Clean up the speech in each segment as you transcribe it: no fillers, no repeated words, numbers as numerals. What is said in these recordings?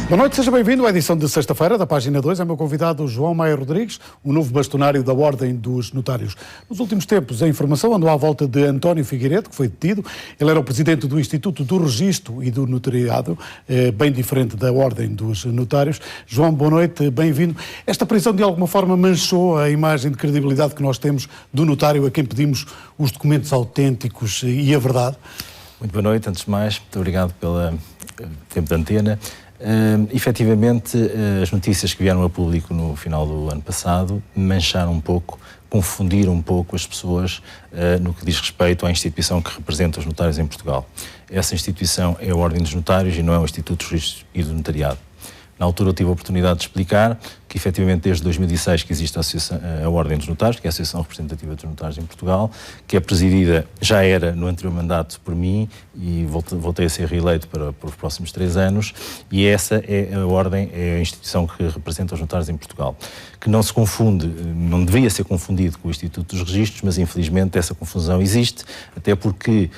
Boa noite, seja bem-vindo à edição de sexta-feira da Página 2. É meu convidado João Maia Rodrigues, o novo bastonário da Ordem dos Notários. Nos últimos tempos, a informação andou à volta de António Figueiredo, que foi detido. Ele era o presidente do Instituto do Registro e do Notariado, bem diferente da Ordem dos Notários. João, boa noite, bem-vindo. Esta prisão, de alguma forma, manchou a imagem de credibilidade que nós temos do notário a quem pedimos os documentos autênticos e a verdade? Muito boa noite, antes de mais, muito obrigado pelo tempo de antena. Efetivamente, as notícias que vieram a público no final do ano passado mancharam um pouco, confundiram um pouco as pessoas no que diz respeito à instituição que representa os notários em Portugal. Essa instituição é a Ordem dos Notários e não é o Instituto do Registro e do Notariado. Na altura eu tive a oportunidade de explicar que, efetivamente, desde 2006 que existe a Ordem dos Notários, que é a Associação Representativa dos Notários em Portugal, que é presidida, já era no anterior mandato por mim, e voltei a ser reeleito para os próximos 3 anos, e essa é a Ordem, é a instituição que representa os notários em Portugal. Que não se confunde, não devia ser confundido com o Instituto dos Registros, mas infelizmente essa confusão existe, até porque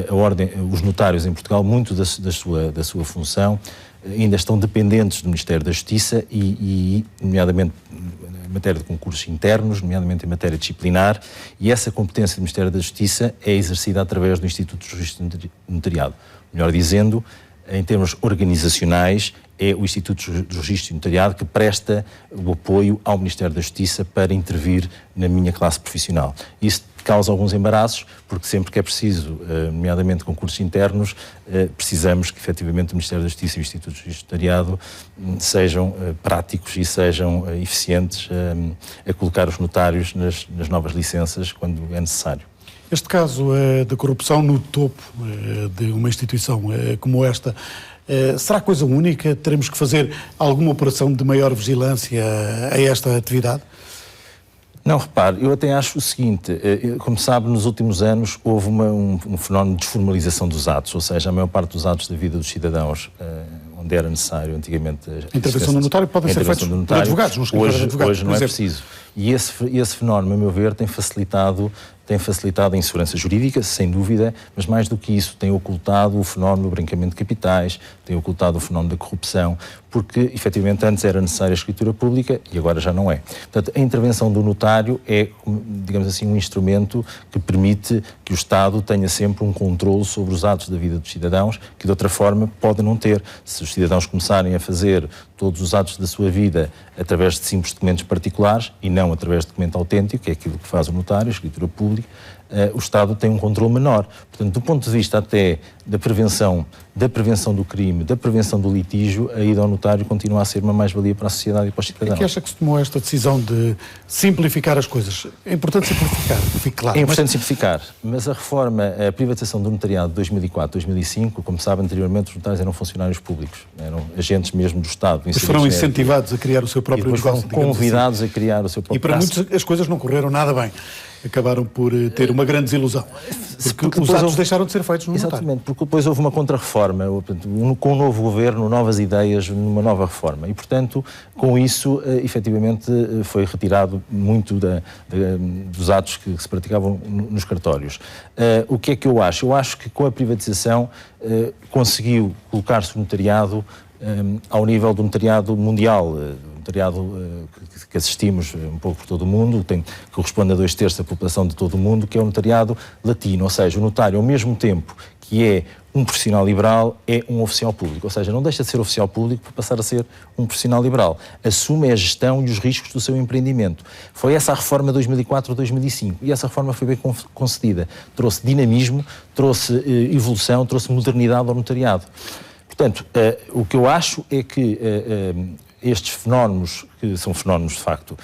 a Ordem, os notários em Portugal, muito da sua função, ainda estão dependentes do Ministério da Justiça e nomeadamente em matéria de concursos internos, nomeadamente em matéria disciplinar, e essa competência do Ministério da Justiça é exercida através do Instituto do Registro e Notariado. Melhor dizendo, em termos organizacionais, é o Instituto do Registro e Notariado que presta o apoio ao Ministério da Justiça para intervir na minha classe profissional. Isso causa alguns embaraços, porque sempre que é preciso, nomeadamente concursos internos, precisamos que efetivamente o Ministério da Justiça e o Instituto do Registro e Notariado sejam práticos e sejam eficientes a colocar os notários nas novas licenças quando é necessário. Este caso de corrupção no topo de uma instituição como esta, será coisa única? Teremos que fazer alguma operação de maior vigilância a esta atividade? Não, repare, eu até acho o seguinte, como sabe, nos últimos anos houve um fenómeno de desformalização dos atos, ou seja, a maior parte dos atos da vida dos cidadãos, onde era necessário antigamente... A intervenção do notário podem ser feitos por advogados, nos escritórios de advogados, hoje não é preciso. E esse fenómeno, a meu ver, tem facilitado a insegurança jurídica, sem dúvida, mas mais do que isso, tem ocultado o fenómeno do branqueamento de capitais, tem ocultado o fenómeno da corrupção, porque, efetivamente, antes era necessária a escritura pública e agora já não é. Portanto, a intervenção do notário é, digamos assim, um instrumento que permite que o Estado tenha sempre um controle sobre os atos da vida dos cidadãos, que de outra forma pode não ter. Se os cidadãos começarem a fazer todos os atos da sua vida através de simples documentos particulares e não através de documento autêntico, que é aquilo que faz o notário, a escritura pública, o Estado tem um controle menor. Portanto, do ponto de vista até da prevenção do crime, da prevenção do litígio, a ida ao notário continua a ser uma mais-valia para a sociedade e para os cidadãos. É que acha que se tomou esta decisão de simplificar as coisas? É importante simplificar, fique claro. É importante simplificar, mas a privatização do notariado de 2004-2005, como sabe, anteriormente os notários eram funcionários públicos, eram agentes mesmo do Estado. Mas foram incentivados a criar o seu próprio negócio, convidados a criar o seu próprio. E para muitos as coisas não correram nada bem. Acabaram por ter uma grande desilusão. Porque os atos deixaram de ser feitos no notário. Exatamente, porque depois houve uma contra-reforma, com o novo governo, novas ideias, numa nova reforma. E, portanto, com isso, efetivamente, foi retirado muito dos atos que se praticavam nos cartórios. O que é que eu acho? Eu acho que com a privatização conseguiu colocar-se o notariado ao nível do notariado mundial, notariado que assistimos um pouco por todo o mundo, que corresponde a 2/3 da população de todo o mundo, que é o notariado latino, ou seja, o notário, ao mesmo tempo que é um profissional liberal, é um oficial público, ou seja, não deixa de ser oficial público para passar a ser um profissional liberal. Assume a gestão e os riscos do seu empreendimento. Foi essa a reforma de 2004-2005 e essa reforma foi bem concedida. Trouxe dinamismo, trouxe evolução, trouxe modernidade ao notariado. Portanto, o que eu acho é que estes fenómenos, que são fenómenos de facto,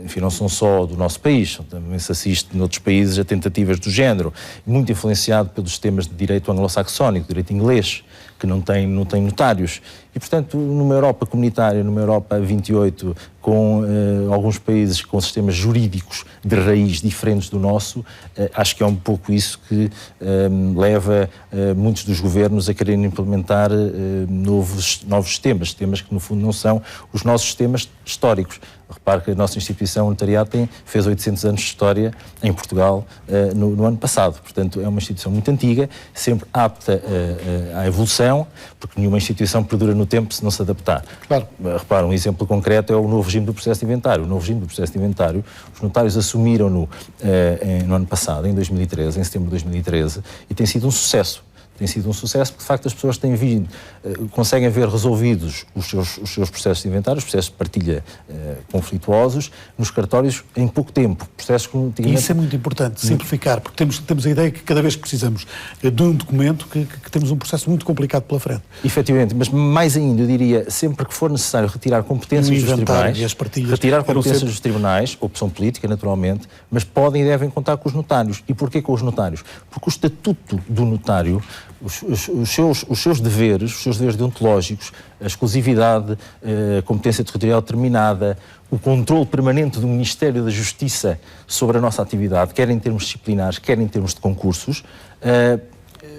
enfim, não são só do nosso país, também se assiste noutros países a tentativas do género, muito influenciado pelos sistemas de direito anglo-saxónico, direito inglês, que não tem notários. E, portanto, numa Europa comunitária, numa Europa 28, com alguns países com sistemas jurídicos de raiz diferentes do nosso, acho que é um pouco isso que leva muitos dos governos a quererem implementar novos sistemas que no fundo não são os nossos sistemas, sistemas históricos. Repare que a nossa instituição, o notariado, fez 800 anos de história em Portugal no ano passado. Portanto, é uma instituição muito antiga, sempre apta à evolução, porque nenhuma instituição perdura no tempo se não se adaptar. Claro. Repare, um exemplo concreto é o novo regime do processo de inventário. O novo regime do processo de inventário, os notários assumiram-no no ano passado, em 2013, em setembro de 2013, e tem sido um sucesso. Tem sido um sucesso porque, de facto, as pessoas têm vindo, conseguem ver resolvidos os seus processos de inventário, os processos de partilha conflituosos, nos cartórios em pouco tempo. Processos que antigamente... Isso é muito importante, simplificar, porque temos a ideia que cada vez que precisamos de um documento, que temos um processo muito complicado pela frente. Efetivamente, mas mais ainda, eu diria, sempre que for necessário retirar competências dos tribunais, e as partilhas, retirar competências dos tribunais, opção política, naturalmente, mas podem e devem contar com os notários. E porquê com os notários? Porque o estatuto do notário, os seus deveres deontológicos, a exclusividade, a competência territorial determinada, o controle permanente do Ministério da Justiça sobre a nossa atividade, quer em termos disciplinares, quer em termos de concursos,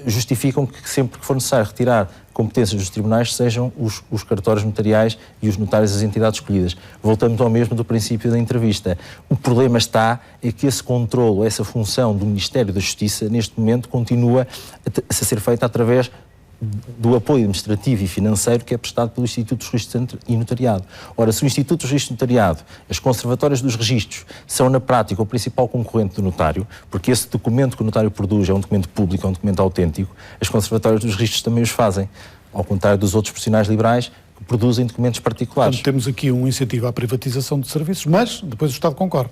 justificam que sempre que for necessário retirar competências dos tribunais sejam os cartórios notariais e os notários das entidades escolhidas. Voltamos ao mesmo do princípio da entrevista. O problema está é que esse controlo, essa função do Ministério da Justiça, neste momento, continua a ser feita através do apoio administrativo e financeiro que é prestado pelo Instituto dos Registros e Notariado. Ora, se o Instituto dos Registros e Notariado, as conservatórias dos registros, são na prática o principal concorrente do notário, porque esse documento que o notário produz é um documento público, é um documento autêntico, as conservatórias dos registros também os fazem, ao contrário dos outros profissionais liberais que produzem documentos particulares. Portanto, temos aqui um incentivo à privatização de serviços, mas depois o Estado concorre.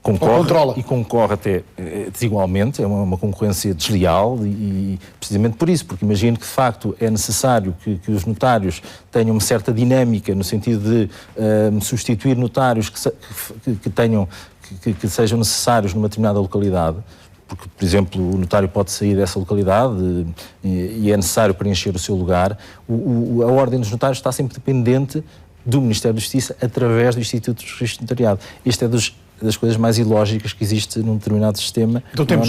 Concorre e concorre até desigualmente, é uma concorrência desleal e precisamente por isso, porque imagino que de facto é necessário que os notários tenham uma certa dinâmica no sentido de substituir notários que sejam necessários numa determinada localidade, porque, por exemplo, o notário pode sair dessa localidade e é necessário preencher o seu lugar. A ordem dos notários está sempre dependente do Ministério da Justiça através do Instituto dos Registros de Notariado. Isto é das coisas mais ilógicas que existe num determinado sistema. Então temos,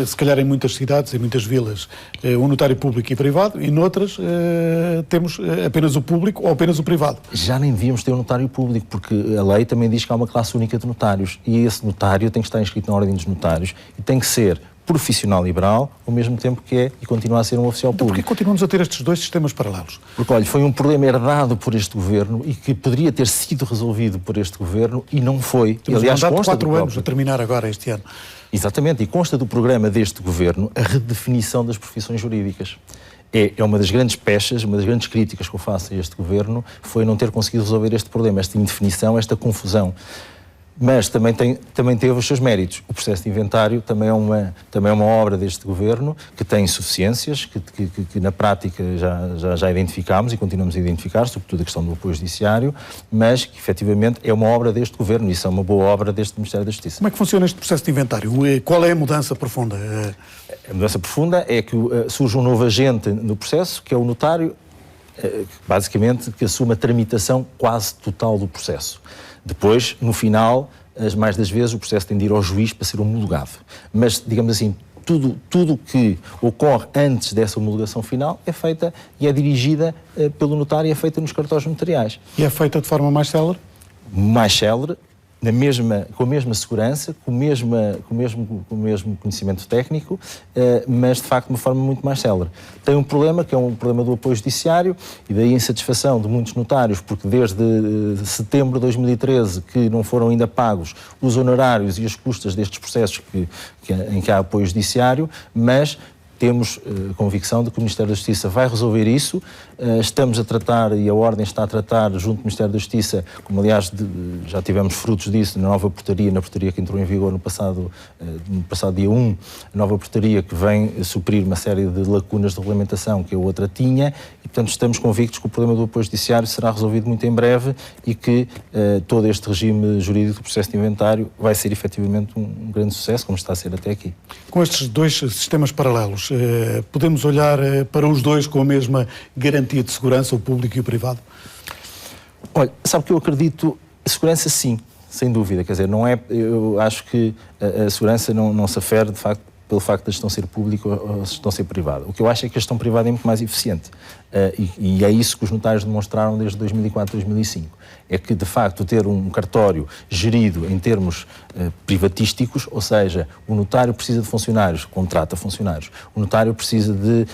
se calhar em muitas cidades, em muitas vilas, um notário público e privado, e noutras temos apenas o público ou apenas o privado. Já nem devíamos ter um notário público, porque a lei também diz que há uma classe única de notários, e esse notário tem que estar inscrito na Ordem dos Notários e tem que ser profissional liberal, ao mesmo tempo que é e continua a ser um oficial público. Porquê continuamos a ter estes dois sistemas paralelos? Porque, olha, foi um problema herdado por este governo e que poderia ter sido resolvido por este governo e não foi. Temos aliás, um mandato de 4 anos a terminar agora este ano. Exatamente, e consta do programa deste governo a redefinição das profissões jurídicas. É uma das grandes pechas, uma das grandes críticas que eu faço a este governo, foi não ter conseguido resolver este problema, esta indefinição, esta confusão. Mas também teve os seus méritos. O processo de inventário também é uma obra deste governo que tem insuficiências, que na prática já identificámos e continuamos a identificar, sobretudo a questão do apoio judiciário, mas que efetivamente é uma obra deste governo e isso é uma boa obra deste Ministério da Justiça. Como é que funciona este processo de inventário? Qual é a mudança profunda? A mudança profunda é que surge um novo agente no processo, que é o notário, basicamente, que assume a tramitação quase total do processo. Depois, no final, as mais das vezes, o processo tem de ir ao juiz para ser homologado. Mas, digamos assim, tudo que ocorre antes dessa homologação final é feita e é dirigida pelo notário e é feita nos cartórios notariais. E é feita de forma mais célere? Mais célere, com a mesma segurança, com o mesmo conhecimento técnico, mas de facto de uma forma muito mais célere. Tem um problema, que é um problema do apoio judiciário, e daí a insatisfação de muitos notários, porque desde setembro de 2013 que não foram ainda pagos os honorários e as custas destes processos em que há apoio judiciário, mas temos convicção de que o Ministério da Justiça vai resolver isso. Estamos a tratar, e a Ordem está a tratar, junto do Ministério da Justiça, como aliás já tivemos frutos disso na nova portaria, na portaria que entrou em vigor no passado dia 1, a nova portaria que vem suprir uma série de lacunas de regulamentação que a outra tinha, e portanto estamos convictos que o problema do apoio judiciário será resolvido muito em breve e que todo este regime jurídico do processo de inventário vai ser efetivamente um grande sucesso, como está a ser até aqui. Com estes dois sistemas paralelos, podemos olhar para os dois com a mesma garantia de segurança, o público e o privado? Olha, sabe que eu acredito, segurança sim, sem dúvida, quer dizer, não é, eu acho que a segurança não se afere, de facto, pelo facto da gestão ser pública ou a gestão ser privada. O que eu acho é que a gestão privada é muito mais eficiente. E é isso que os notários demonstraram desde 2004, 2005. É que, de facto, ter um cartório gerido em termos privatísticos, ou seja, o notário precisa de funcionários, contrata funcionários. O notário precisa de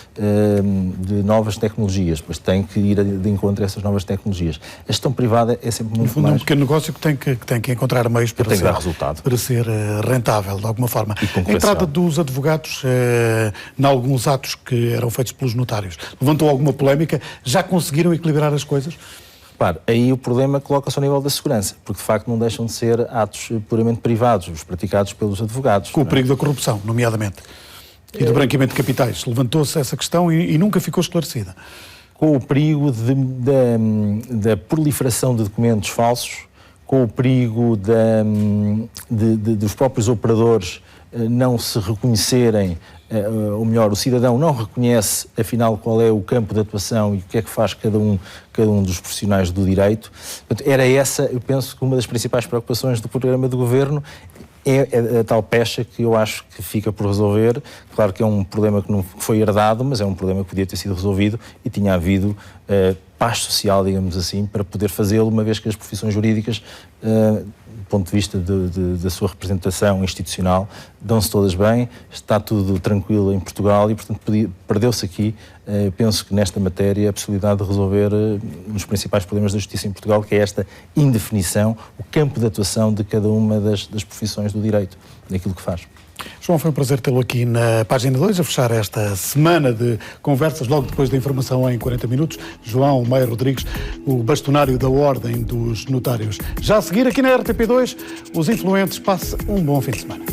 novas tecnologias, pois tem que ir de encontro a essas novas tecnologias. A gestão privada é sempre muito mais... É um pequeno negócio que tem que encontrar meios para dar resultado. Para ser rentável, de alguma forma. A entrada dos advogados em alguns atos que eram feitos pelos notários levantou alguma polémica? Já conseguiram equilibrar as coisas? Repare, aí o problema coloca-se ao nível da segurança, porque de facto não deixam de ser atos puramente privados, os praticados pelos advogados. Com o perigo da corrupção, nomeadamente, e do branqueamento de capitais. Levantou-se essa questão e nunca ficou esclarecida. Com o perigo da proliferação de documentos falsos, com o perigo dos próprios operadores não se reconhecerem, ou melhor, o cidadão não reconhece, afinal, qual é o campo de atuação e o que é que faz cada um dos profissionais do direito. Portanto, era essa, eu penso que uma das principais preocupações do programa do Governo é a tal pecha que eu acho que fica por resolver. Claro que é um problema que não foi herdado, mas é um problema que podia ter sido resolvido e tinha havido paz social, digamos assim, para poder fazê-lo, uma vez que as profissões jurídicas, do ponto de vista da sua representação institucional, dão-se todas bem, está tudo tranquilo em Portugal e, portanto, perdeu-se aqui, penso que nesta matéria, a possibilidade de resolver um dos principais problemas da justiça em Portugal, que é esta indefinição, o campo de atuação de cada uma das profissões do direito, daquilo que faz. João, foi um prazer tê-lo aqui na página 2, a fechar esta semana de conversas, logo depois da informação em 40 minutos. João Meyer Rodrigues, o bastonário da Ordem dos Notários. Já a seguir, aqui na RTP2, os influentes. Passe um bom fim de semana.